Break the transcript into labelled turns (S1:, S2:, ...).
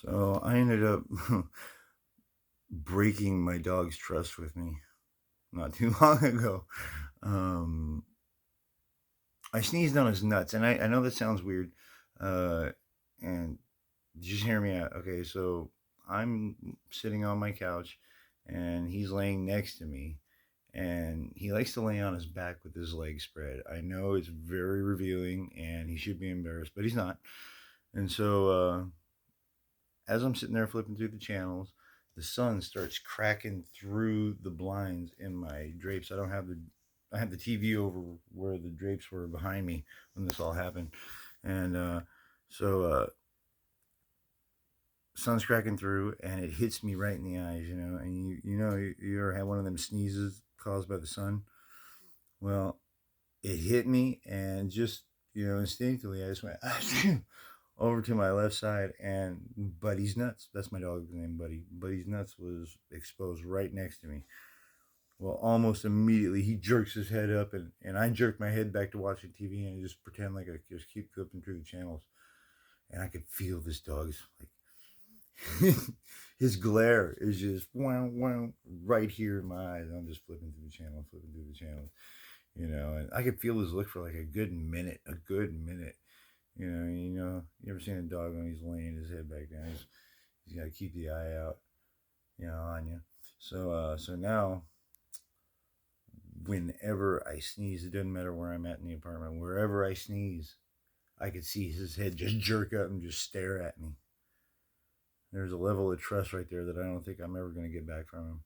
S1: So I ended up breaking my dog's trust with me not too long ago. Um, I sneezed on his nuts, and I know that sounds weird. Uh, and just hear me out. Okay, so I'm sitting on my couch, and he's laying next to me, and he likes to lay on his back with his legs spread. I know it's very revealing, and he should be embarrassed, but he's not. And so as I'm sitting there flipping through the channels, the sun starts cracking through the blinds in my drapes. I had the TV over where the drapes were behind me when this all happened, and so sun's cracking through, and it hits me right in the eyes, and you ever had one of them sneezes caused by the sun? Well, it hit me, and just instinctively, I just went over to my left side, and Buddy's nuts. That's my dog's name, Buddy. Buddy's nuts was exposed right next to me. Well, almost immediately he jerks his head up, and I jerk my head back to watching TV and just pretend like I just keep flipping through the channels, and I could feel this dog's like his glare is just wow wow right here in my eyes. I'm just flipping through the channel, flipping through the channels, and I could feel his look for like a good minute. You ever seen a dog when he's laying his head back down? He's got to keep the eye out, on you. So now, whenever I sneeze, it doesn't matter where I'm at in the apartment. Wherever I sneeze, I could see his head just jerk up and just stare at me. There's a level of trust right there that I don't think I'm ever going to get back from him.